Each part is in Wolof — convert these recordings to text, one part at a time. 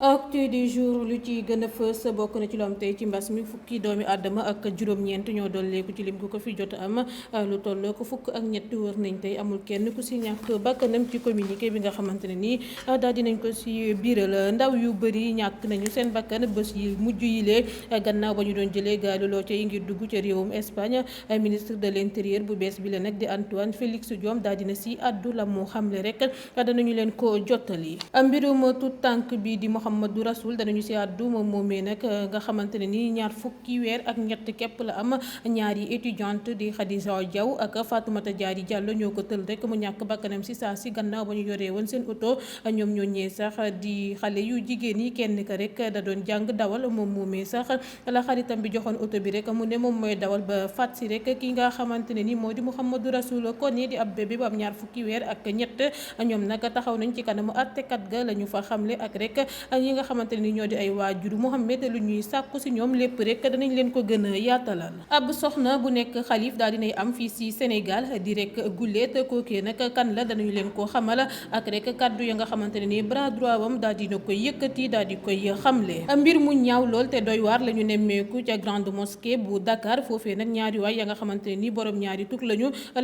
actu du jour lu ci gën a fës bokk na ci lu am tey ci mbas mi fukki doomi àddama ak juróom-ñeent ñoo dolleeku ci lim gu ko fi jot am lu tolloo ko fukk ak ñett wër nañ tey amul kenn ku si ñàkk bakkanam ci communiqué bi nga xamante ne nii daal dinañ ko si biiral ndaw yu bëri ñàkk nañu seen bakkan bés yi mujj yi lee gannaaw ba ñu doon jëlee gaalu loote yi ngir dugg ca réewum Espagne ministre de l'intérieur bu bees bi la nag di Antoine Félix Diome daal dina si addu la mu xamle rek danañu leen ko jottali mbirum tout tànk bi di Mouhamadou Rasoul danañu si àddu moom moomee nag nga xamante ne ni ñaar fukki weer ak ñett képp la am ñaari étudiante di Khadija Diaw ak Fatoumata Diary Diallo ñoo ko tël rek mu ñàkk bakkanam si saa si gannaaw ba ñu yoree woon seen oto ñoom ñoo ñee sax di xale yu jigéen yi kenn ka rek da doon jàng dawal moom moomee sax la xaritam bi joxoon oto bi rek mu ne moom mooy dawal ba faat si rek ki nga xamante ne ni moo di Mouhamadou Rasoul kon di ab bébé bu am ñaar fukki weer ak ñett ñoom nag taxaw nañ ci kanamu àttekat ga la ñu fa xamle ak rek ñi nga xamante ne ni ñoo di ay waajuru Mohamed lu ñuy sàkku si ñoom lépp rek danañ leen ko gën a yaatalal ab soxna bu nekk xalif daal dinay am fii si Sénégal di rek guléet kookee nag kan la danañu leen ko xamal ak rek kaddu ya nga xamante ne ni bras droit wam daal dina koy yëkkati daal di koy xamle mbir mu ñaaw lool te doy waar la ñu nemmeeku ca grande mosquée bu Dakar foofee nag ñaari waay ya nga xamante ne ni borom ñaari tur la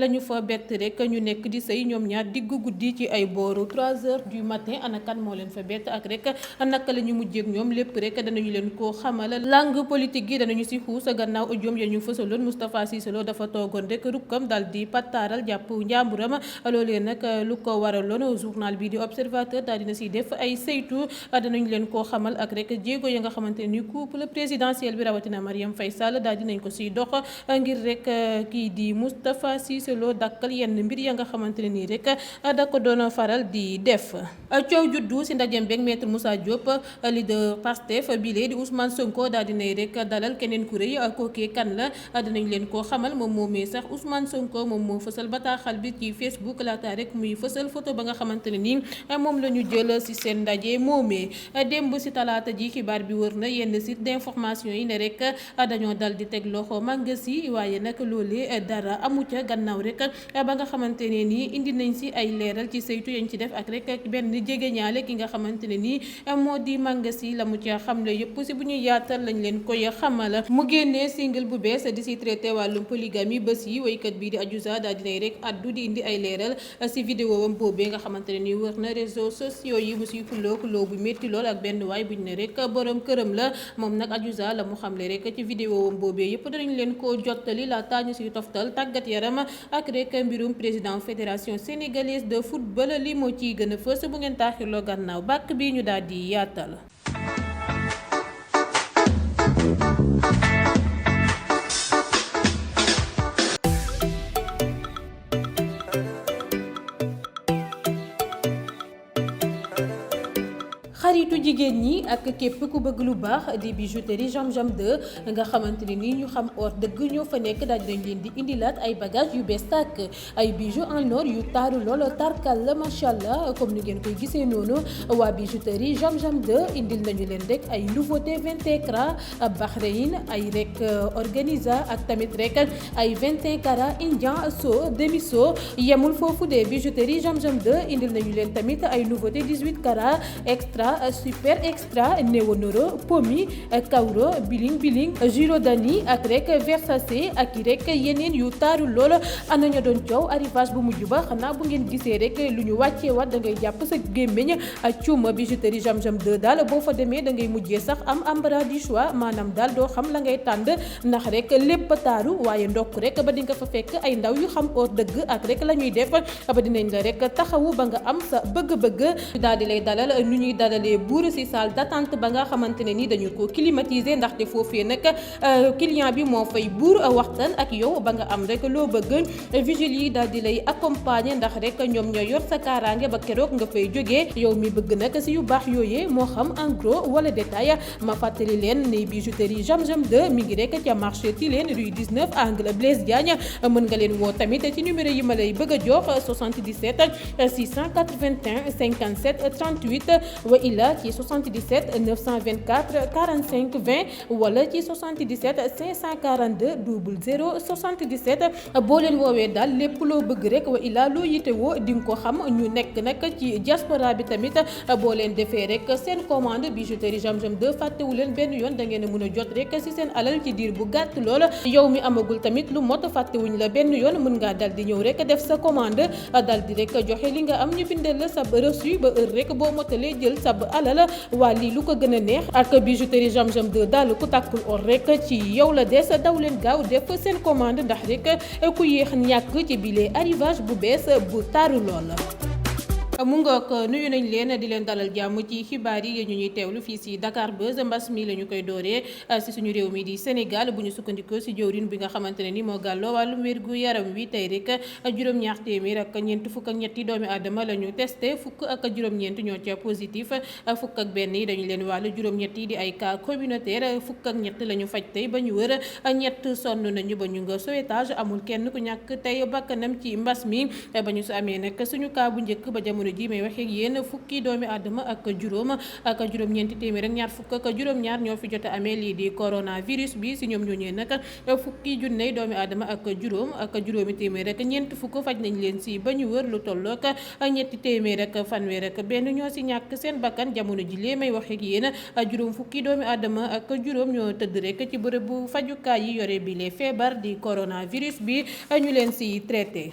ñu fa bett rek ñu nekk di sëy ñoom ñaar diggu guddi ci ay booru 3h du matin ana kan moo leen fa bett ak rek naka la ñu mujjee ak ñoom lépp rek danañu leen koo xamal langue politique gi danañu si xuus gannaaw audiom ya ñu fësaloon Moustapha Cissé Lo dafa toogoon rek rukkam daal di pattaaral jàpp njàmburam loolee nag lu ko waraloon journal bi di observateur daal dina si def ay saytu danañu leen koo xamal ak rek jéego ya nga xamante ne ni couple présidentiel bi rawatina Marième Faye Sall daal dinañ ko siy dox ngir rek kii di Moustapha Cissé Lo dakkal yenn mbir ya nga xamante ne nii rek da ko doon faral di def coow juddu si ndajeem beeg maître Moussa Diop leader Pastef bile di Ousmane Sonko daal dinay rek dalal keneen ku rëy kookee kan la dinañ leen koo xamal moom moomee sax Ousmane Sonko moom moo fësal bataaxal bi ci Facebook laata rek muy fësal photo ba nga xamante ne nii moom la ñu jël si seen ndaje moomee démb si talaata ji xibaar bi wër na yenn site d'information yi ne rek dañoo dal di teg loxo manga si waaye nag loolee dara amu ca gannaaw rek ba nga xamante ne nii indi nañ si ay leeral ci saytu yañ ci def ak rek benn jegeñaale ki nga xamante ne nii moo di manga si la mu ca xamle yëpp si bu ñuy yaatal lañ leen koy xamal mu génnee single bu bees di si traité wàllum polygamie bés yi woykat bii di Adiouza daal dinay rek addu di indi ay leeral si vidéo wam boobee nga xamante ne nii wër na réseaux sociaux yi mu siy xuloo bu métti lool ak benn waay buñ ne rek borom këram la moom nag Adiouza la mu xamle rek ci vidéo wam boobee yëpp danañ leen ko jottali la taañu si toftal tàggat yaram ak rek mbirum président fédération sénégalaise de football li moo ciy gën a fës bu ngeen taaxirloo gannaaw bàkk bi ñu daal di yaatal. xaritu jigéen ñi ak képp ku bëgg lu baax di bijouterie Jam Jam 2 nga xamante ne nii ñu xam or dëgg ñoo fa nekk daal dinañ leen di indilaat ay bagages yu bees tàkk ay bijoux en or yu taaru lool tarkal la macha allah comme ni ngeen koy gisee noonu waa bijouterie Jam Jam 2 indil nañu leen rek ay nouveauté 20 carats Bahreïn ay rek organza ak tamit rek ay 21 carats indien so demi so yemul foofu de bijouterie Jam Jam 2 indil nañu leen tamit ay nouveauté 18 carats extra super extra néonoro pomi kawro biling Girodani ak rek Versace ak rek yeneen yu taaru lool ana ña doon coow arrivage bu mujj ba xanaa bu ngeen gisee rek lu ñu wàccee waat da ngay jàpp sa gémmiñ cuuma bijouterie Jam Jam 2 daal boo fa demee da ngay mujjee sax am embarras du choix maanaam daal doo xam la ngay tànd ndax rek lépp taaru waaye ndokk rek ba di nga fa fekk ay ndaw yu xam or dëgg ak rek la ñuy def ba dinañ la rek taxawu ba nga am sa bëgg-bëgg daal di lay dalal nu ñuy dalalee buur ci salle d'attente ba nga xamante ne ni dañu ko climatiser ndaxte foofee nag client bi moo fay buur waxtaan ak yow ba nga am rek loo bëgg vigile yi daal di lay accompagner ndax rek ñoom ñoo yor sa kaaraange ba keroog nga fay jógee yow mi bëgg nag ci yu baax yooyee moo xam en gros wala détail ma fàttali leen ne bijouterie Jam Jam 2 mi ngi rek ca marché Tilène rue 19 angle Blaise Diagne mën nga leen woo tamit ci numéro yi ma lay bëgg a jox 77 681 57 38 wa illa la ci 77 924 45 20 wala ci 77 542 00 77 boo leen woowee daal lépp loo bëgg rek wa ilaa loo yitewoo di nga ko xam. ñu nekk nag ci diaspora bi tamit boo leen defee rek seen commande bijouterie Jam Jam 2 fàttewu leen benn yoon da ngeen a mën a jot rek si seen alal ci diir bu gàtt lool. yow mi amagul tamit lu mot fàttewuñ la benn yoon mën ngaa dal di ñëw rek def sa commande dal di rek joxe li nga am ñu bindal la sab reçu ba heure rek boo motalee jël sab alal. waa lii lu ko gën a neex ak bijouterie Jam Jam 2 daal ku tàkkul or rek ci yow la des daw leen gaaw def seen commande ndax rek ku yéex ñàkk ci bile arrivage bu bees bu taaru lool. mu ngoog nuyu nañ leen di leen dalal jàmm ci xibaar yi ñu ñuy teewlu fii si Dakar Buzz. mbas mi la ñu koy dooree si suñu réew mi di Sénégal bu ñu sukkandikoo si jëwriñ bi nga xamante ne ni moo gàlloo wàllum wérgu yaram wi tey rek juróom-ñaar téeméer ak ñeent fukk ak ñetti doomi aadama la ñu testé fukk ak juróom-ñeent ñoo ca positif fukk ak benn yi dañu leen wàll juróom-ñett yi di ay cas communautaire fukk ak ñett la ñu faj tey ba ñu wër ñett sonn nañu ba ñu nga sauvetage amul kenn ku ñàkk tey bakkanam ci mbas mi ba ñu su amee nag suñu cas bu njëkk ba jamono ji may waxee ak yéen fukki doomi àddama ak juróom-ñeenti téeméer ak ñaar fukk ak juróom-ñaar ñoo fi jot a amee lii di coronavirus bi si ñoom ñooñee nag fukki junney doomi àddama ak juróomi téeméer ak ñeent fukk faj nañ leen si ba ñu wër lu tollook ñetti téeméer ak fanweer ak benn ñoo si ñàkk seen bakkan jamono ji lee may waxee ak yéen juróom fukki doomi àddama ak juróom ñoo tëdd rek ci bërëb bu fajukaay yi yore bi lee feebar di coronavirus bi ñu leen si traité.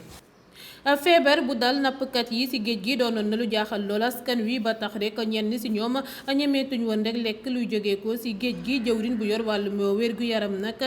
feebar bu dal nappkat yi ci géej gi doonoon na lu jaaxal lool askan wi ba tax rek ñenn ci ñoom ñemeetuñ woon rek lekk luy jógee ko ci géej gi jëwriñ bu yor wàllum wérgu yaram nag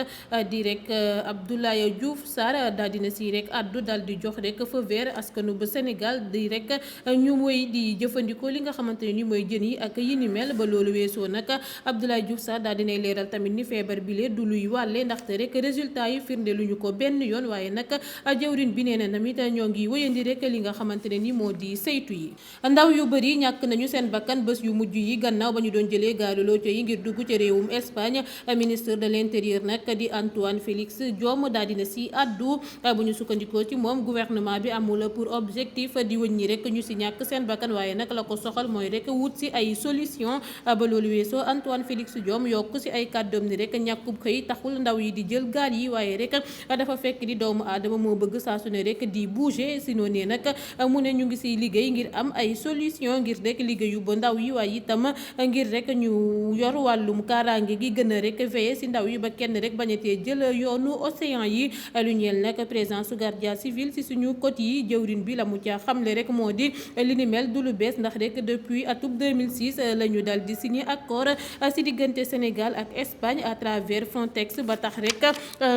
di rek Abdoulaye Diouf Sarr daal dina ci rek addu dal di jox rek feu vert askanu bu Sénégal di rek ñu moy di jëfandikoo li nga xamante ne ni mooy jën yi ak yi ni mel ba loolu weesoo nag Abdoulaye Diouf Sarr daal dinay leeral tamit ni feebar bi lee du luy wàlle ndaxte rek résultat yi firnde lu ñu ko benn yoon waaye nag jëwriñ bi nee na tamit ñoo ngi wëyandi rek li nga xamante ne ni moo di saytu yi. ndaw yu bëri ñàkk nañu seen bakkan bés yu mujj yi gannaaw ba ñu doon jëlee gaalu looco yi ngir dugg ci réewum Espagne ministre de l'intérieur nag di Antoine Félix Diome daal dina si addu bu ñu sukkandikoo ci moom gouvernement bi amul pour objectif di wëññi rek ñu si ñàkk seen bakkan waaye nag la ko soxal mooy rek wut si ay solution ba loolu weesoo Antoine Félix Diome yokk si ay kàddoom ni rek ñàkkub xëy taxul ndaw yi di jël gaal yi waaye rek dafa fekk di doomu aadama moo bëgg saa su ne rek di bouger si noonu nag mu ne ñu ngi siy liggéey ngir am ay solution ngir rek liggéeyu ba ndaw yi waaye itam ngir rek ñu yor wàllum kaaraange gi gën a rek veiller si ndaw yi ba kenn rek bañatee jël yoonu océan yi lu ñeel nag présence su gardia civil si suñu côte yi jëwrin bi la mu ca xamle rek moo di li ni mel du lu bees ndax rek depuis atum 2006 la ñu dal di signé accord si diggante Sénégal ak Espagne à travers Frontex ba tax rek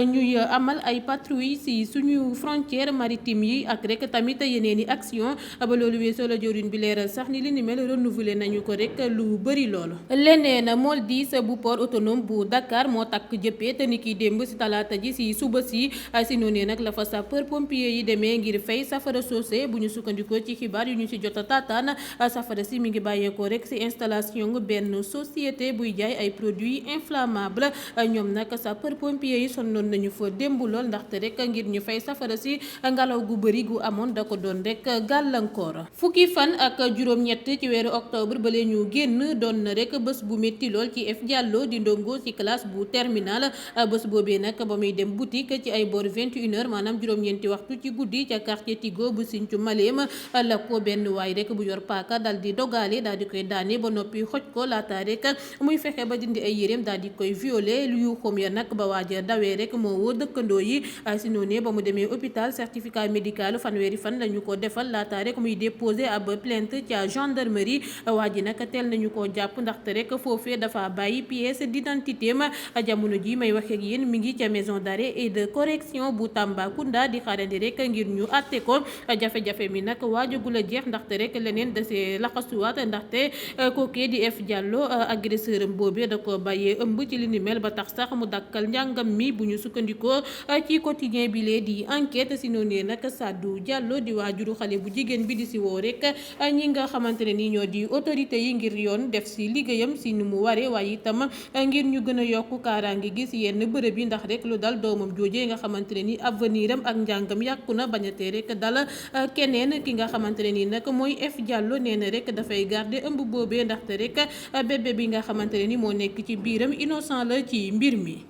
ñuy amal ay patrouille si suñu frontière maritime yi ak rek tamit yeneen i action ba loolu weesoo la jëwriñ bi leeral sax ni li ni mel renouvelé nañu ko rek lu bëri loolu. leneen mool 10 bu port autonome bu Dakar moo takk jëppee te ni kiy démb si talaata ji si suba si noonee nag la fa sapeur pompier yi demee ngir fay safara soosé bu ñu sukkandikoo ci xibaar yu ñu si jot a taataan safara si mi ngi bàyyeekoo rek si installation benn société buy jaay ay produits inflammables ñoom nag sapeur pompier yi sonnoon nañu fa démb lool ndaxte rek ngir ñu fay safara si ngelaw gu bëri gu amoon da ko doon rek gàllankoor. fukki fan ak juróom-ñett ci weeru octobre ba lee ñu génn doon na rek bés bu métti lool ci F Diallo di ndongo ci classe bu terminal bés boobee nag ba muy dem boutique ci ay boor 21h maanaam juróom-ñeenti waxtu ci guddi ca quartier Tigo bu Sinthiou Malem la ko benn waay rek bu yor paaka dal di dogaale daal di koy daane ba noppi xoj ko laata rek muy fexe ba dindi ay yéreem daal di koy violer lu yuuxum ya nag ba waaja dawee rek moo woo dëkkandoo yi si noonee ba mu demee hôpital certificat médical fanweeri fan lañu ko defal laata rek muy déposé ab plainte ca gendarmerie waa ji nag teel nañu koo jàpp ndaxte rek foofee dafa bàyyi pièce d'identité ma jamono ji may waxee ak yéen mi ngi ca maison d'arrêt et de correction bu Tambacounda di xaarandi rek ngir ñu àtte ko jafe-jafe mi nag waajagul a jeex ndaxte rek leneen dasee laxasuwaat ndaxte kookee di F Diallo agresseur am boobee da ko bàyyee ëmb ci li ni mel ba tax sax mu dakkal njàngam mi bu ñu sukkandikoo ci quotidien bi lee di enquête si noonu nag sàddu Mouhamadou Diallo di waajuru xale bu jigéen bi di si woo rek ñi nga xamante ne ni ñoo di autorité yi ngir yoon def si liggéeyam si nu mu waree waaye itam ngir ñu gën a yokk kaaraange gi si yenn bërëb yi ndax rek lu dal doomam joojee nga xamante ne ni avenir am ak njàngam yàqu na bañ a tee rek dal keneen ki nga xamante ne ni nag mooy F Diallo nee na rek dafay garder ëmb boobee ndaxte rek bébé bi nga xamante ne ni moo nekk ci biiram innocent la ci mbir mi.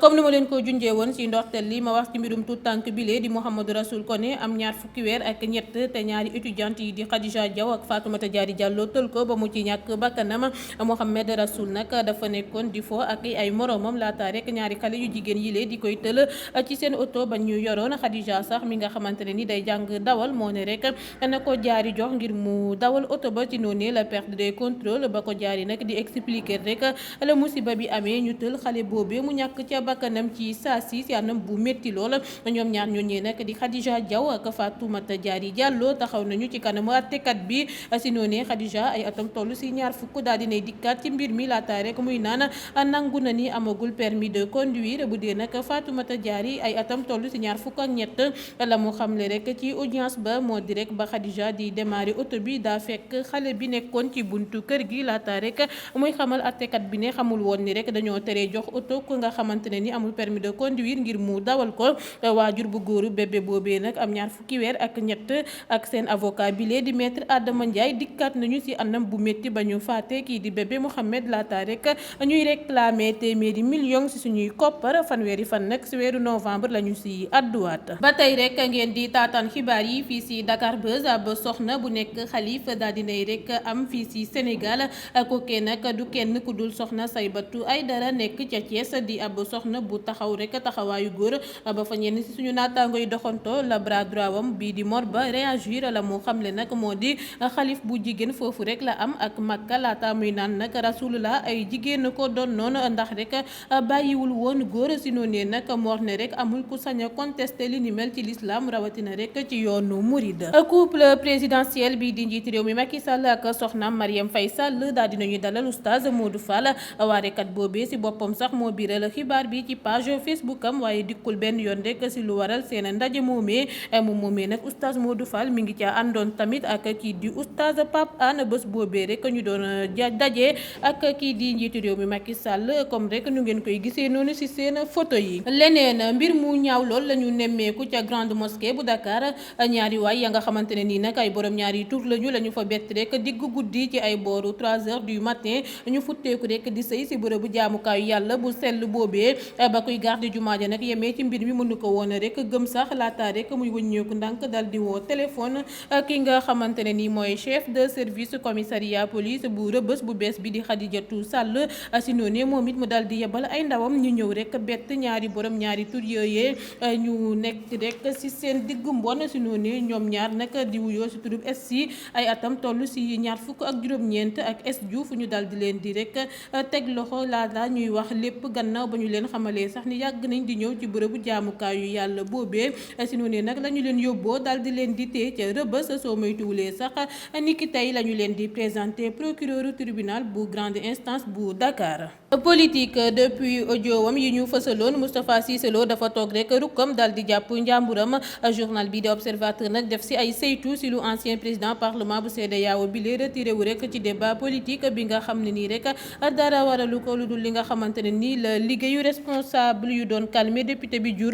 comme ni ma leen ko junjee woon ci ndorteel li ma wax ci mbirum tout tànk bile di Mouhamadou Rassoul Koné am ñaar fukki weer ak ñett te ñaari étudiante yi di Khadija Diaw ak Fatoumata Diary Diallo tël ko ba mu ci ñàkk bakkanam. Mouhamed Rassoul nag dafa nekkoon di fo ak ay moromam laata rek ñaari xale yu jigéen yi lee di koy tël ci seen oto ba ñu yoroon. Khadija sax mi nga xamante ne ni day jàng dawal moo ne rek na ko Diary jox ngir mu dawal oto ba ci noonu la perte de contrôle ba ko Diary nag di expliquer rek la musiba bi amee ñu tël xale boobee mu ñàkk ca bakkanam ci saa si anam bu métti lool. ñoom ñaar ñooñee nag di Khadija Diaw ak Fatoumata Diary Diallo taxaw nañu ci kanamu àttekat bi si noonee Khadija ay atam toll si ñaar fukk daal dinay dikkaat ci mbir mi laata rek muy naan nangu na ni amagul permis de conduire bu dee nag Fatoumata Diary ay atam toll si ñaar fukk ak ñett la mu xamle rek ci audience ba moo di rek ba Khadija di démarrer oto bi daa fekk xale bi nekkoon ci buntu kër gi laata rek muy xamal àttekat bi ne xamul woon ni rek dañoo teree jox oto ku nga xamante ne ni amul permis de conduire ngir mu dawal ko. waajur bu góoru bébé boobee nag am ñaar fukki weer ak ñett ak seen avocat bile di maître Adama Ndiaye dikkaat nañu ci anam bu métti ba ñu faate kii di bébé Mouhamed laata rek ñuy réclamer téeméeri million ci suñuy koppar fanweeri fan nag ci weeru novembre lañu ci àdduwaat. ba tey rek ngeen di taataan xibaar yi fii ci Dakar Buzz ab soxna bu nekk xalif daal dinay rek am fii ci Sénégal kookee nag du kenn ku dul soxna Saybatou Aïdara nekk ca Thiès di ab soxna bu taxaw rek taxawaayu góor ba fa ñenn ci suñu naataango yi doxanto la bras droit wam bii di Mor Ba réagir la mu xamle nag moo di xalif bu jigéen foofu rek la am ak Makka laata muy naan nag Rasulullah ay jigéen ko doon noonu ndax rek bàyyiwul woon góor si noonee nag Mor ne rek amul ku sañ a contesté li ni mel ci l'islam rawatina rek ci yoonu Mouride. couple présidentiel bi di njiit réew mi Macky Sall ak soxnaam Marième Faye Sall daal dinañuy dalal oustaz Modou Fall waarekat boobee si boppam sax moo biral xibaar bi ci page Facebook am waaye dikkul benn yoon rek si lu waral seen ndaje moomee nag oustaz Modou Fall mi ngi ca àndoon tamit ak kii di oustaz Pape Anne bés boobee rek ñu doon daje ak kii di njiitu réew mi Macky Sall comme rek nu ngeen koy gisee noonu si seen photo yi. leneen mbir mu ñaaw lool la ñu nemmeeku ca grande mosquée bu Dakar ñaari waay ya nga xamante ne nii nag ay borom ñaari tur lañu la ñu fa bett rek digg guddi ci ay booru 3h du matin ñu futteeku rek di sëy si bërëbu jaamukaayu yàlla bu sell boobee ba kuy garde jumaa ja nag yemee ci mbir mi mënu ko woon rek gëm sax laata rek muy wëññeeku ndànk dal di woo téléphone ki nga xamante ne ni mooy chef de service commissariat police bu Rëbës bu bees bi di Khadijatou Sall si noonu moom it mu dal di yebal ay ndawam ñu ñëw rek bett ñaari borom ñaari tur yooyee ñu nekk rek si seen digg mbon si noonu ñoom ñaar nag di wuyoo si turub S si ay atam toll si ñaar fukk ak juróom-ñeent ak S Diouf ñu dal di leen di rek teg loxo laata ñuy wax lépp gannaaw ba ñu leen xamalee sax ni yàgg nañ di ñëw ci bërëbu jaamukaayu yàlla boobee si noonu nag la ñu leen yóbboo dal di leen di tee ca Rëbës soo moytuwulee sax niki tey la ñu leen di présenté procureur tribunal bu grande instance bu Dakar. politique depuis audiowam yi ñu fësaloon Moustapha Cissé Lo dafa toog rek rukkam dal di jàpp njàmburam journal bi di observateur nag def si ay saytu si lu ancien président parlement bu CEDEAO bi lee retiré wu rek ci débat politique bi nga xam ne nii rek dara waralu ko lu dul li nga xamante ne nii la liggéeyu responsable yu doon calmer député bi jur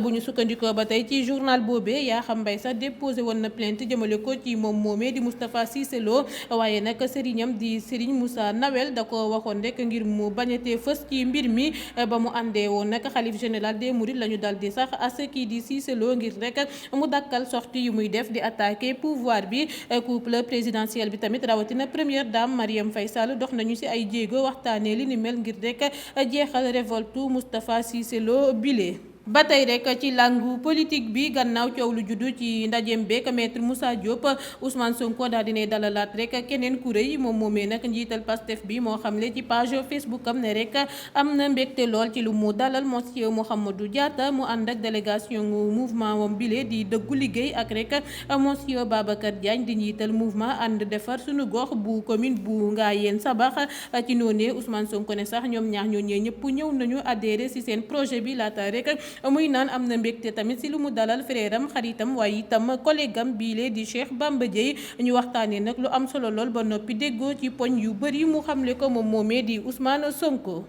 bu ñu sukkandikoo ba tey ci journal boobee yaa xam mbay sax déposé woon na plainte jëmale ko ci moom moomee di Moustapha Cissé Lo waaye nag sëriñam di Serigne Moussa Nawel da ko waxoon rek ngir mu bañatee fës ci mbir mi ba mu àndee woon nag xalif général des Mourides la ñu dal di sax as kii di Cissé Lo ngir rek mu dakkal sortie yu muy def di attaquer pouvoir bi couple présidentiel bi tamit rawatina première dame Marième Faye Sall dox nañu ci ay jéego waxtaanee li ni mel ngir rek jeexal révolte Moustapha Cissé Lo bile. ba tey rek ci langu politique bi gannaaw coow lu juddu ci ndajeem beek maître Moussa Diop Ousmane Sonko daal dinay dalalaat rek keneen ku rëy moom moomee nag njiital Pastef bi moo xamle ci page Facebook am ne rek am na mbégte lool ci lu mu dalal monsieur Mouhamadou Diatta mu ànd ak délégation mouvement moom bile di dëggu liggéey ak rek monsieur Babacar Diagne di njiital mouvement ànd defar suñu gox bu commune bu Ngayeen Sabax ci noonee Ousmane Sonko ne sax ñoom ñaar ñooñee ñëpp ñëw nañu adhéré ci seen projet bi laata rek muy naan am na mbégte tamit si lu mu dalal frère am xaritam waaye itam collègue am biile di Cheikh Bamba Dièye ñu waxtaanee nag lu am solo lool ba noppi déggoo ci poñ yu bëri mu xamle ko moom moomee di Ousmane Sonko.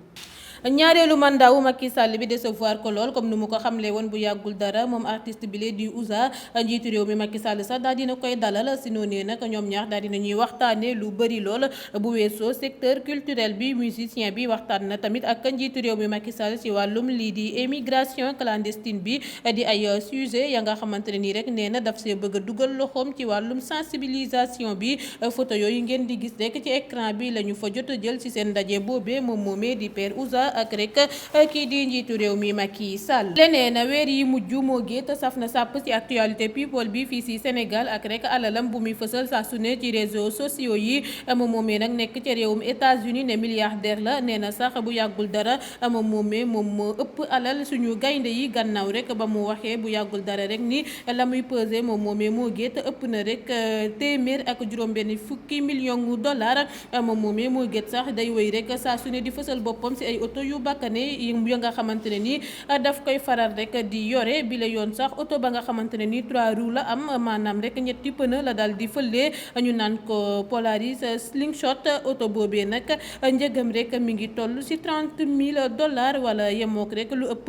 ñaareelu mandat wu Macky Sall bi décevoir ko lool comme ni mu ko xamle woon bu yàggul dara moom artiste bi lee di Ouza njiitu réew mi Macky Sall sax daal dina koy dalal si noonee nag ñoom ñaar daal dina ñuy waxtaanee lu bëri lool bu weesoo secteur culturel bi musicien bi waxtaan na tamit ak njiitu réew mi Macky Sall si wàllum lii di émigration clandestine bi di ay sujet ya nga xamante ne nii rek nee na daf see bëgg a dugal loxoom ci wàllum sensibilisation bi photo yooyu ngeen di gis rek ci écran bi la ñu fa jot a jël ci seen ndaje boobee moom moomee di Père Ouza ak rek kii di njiitu réew mi Macky Sall. leneen weer yi mujj moo géet saf na sàpp ci actualité people bi fii si Sénégal ak rek alalam bu muy fësal saa su ne ci réseaux sociaux yi moom moomee nag nekk ci réewum États-Unis ne milliardaire la nee na sax bu yàggul dara moom moomee moom moo ëpp alal suñu gaynde yi gannaaw rek ba mu waxee bu yàggul dara rek ni la muy pesé moom moomee moo géet ëpp na rek téeméer ak juróom-benn fukki millions dollars moom moomee moo géet sax day woy rek saa su ne di fësal boppam si ay oto yu bakkane yi nga xamante ne ni daf koy faral rek di yore bi la yoon sax oto ba nga xamante ne ni 3 roues la am maanaam rek ñetti pneu la daal di fëlee ñu naan ko Polaris Slingshot oto boobee nag njëgam rek mi ngi toll ci $30,000 wala yemook rek lu ëpp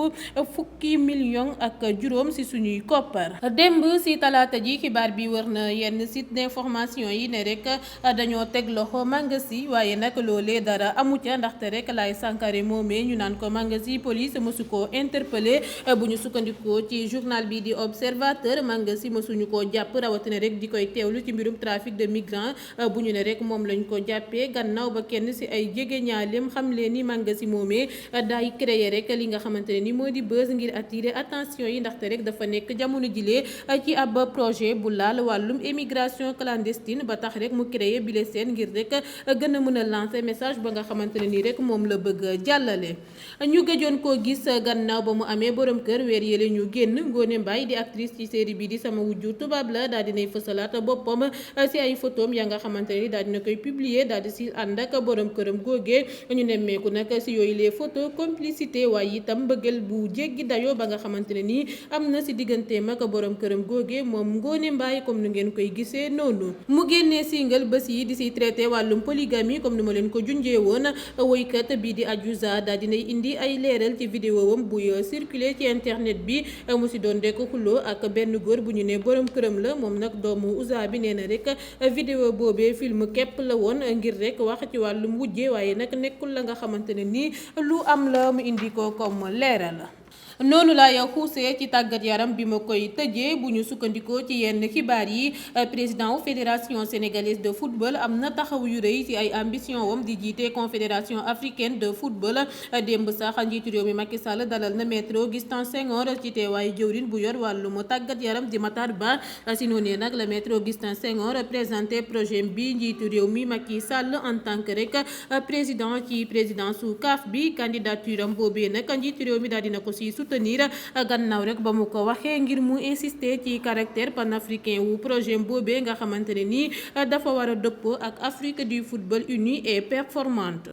fukki millions ak juróom ci suñuy koppar. démb ci talaata ji xibaar bi wër na yenn site d'information yi ne rek dañoo teg loxo Mangasi waaye nag loolee dara amu ca ndaxte rek Laye Sankharé moomee ñu naan ko Mangasi police mësu koo interpellé bu ñu sukkandikoo ci journal bi di Observateur Mangasi mësuñu koo jàpp rawatina rek di koy teewlu ci mbirum trafic de migrants bu ñu ne rek moom lañ ko jàppee gannaaw ba kenn ci ay jege ñaaleem xam leen ni Mangasi moomee daay créer rek li nga xamante ne ni moo di buzz ngir attirer attention yi ndaxte rek dafa nekk jamono jilee ci ab projet bu laal wàllum émigration clandestine ba tax rek mu créer bile seen ngir rek gën a mën a lancer message ba nga xamante ne ni rek moom la bëgg jàllale. ñu gëjoon koo gis gannaaw ba mu amee borom kër weer yële ñu génn Ngoné Mbaye di actrice ci série bi di sama wujju tubaab la daal dinay fësalaat boppam ci ay photom ya nga xamante ne ni daal dina koy publier daal di ci ànd ak borom këram googee ñu nemmeeku nag ci yooyu les photos complicité waaye itam mbëggeel bu jéggi dayoo ba nga xamante ne nii am na ci digganteem ak borom këram googee moom Ngoné Mbaye comme ni ngeen koy gisee noonu mu génnee single bés yi di ci traité wàllum polygamie comme ni ma leen ko junjee woon woykat bii di Adiouza daal dinay indi ay leeral ci vidéo wam buy circuler ci internet bi mu ci doon rek xuloo ak benn góor bu ñu ne borom këram la moom nag doomu Ouza bi nee na rek vidéo boobee film képp la woon ngir rek wax ci wàllum wujje waaye nag nekkul la nga xamante ne nii lu am la mu indi ko comme leeral. noonu laay xuusee ci tàggat yaram bi ma koy tëjee bu ñu sukkandikoo ci yenn xibaar yi président wu fédération sénégalaise de football am na taxaw yu rëy ci ay ambition wam di jiite confédération africaine de football démb sax njiitu réew mi Macky Sall dalal na maître Augustin Senghor ci teewaayu jëwrin bu yor wàllum tàggat yaram di Matar Ba si noonu nag la maître Augustin Senghor présenté projet bi njiitu réew mi Macky Sall en tant que rek président ci présidence su CAF bi candidature am boobee nag njiitu réew mi daal dina ko si soutenir gannaaw rek ba mu ko waxee ngir mu insister ci caractère panafricain wu projet boobee nga xamante ne nii dafa war a dëppoo ak Afrique du football unie et performante.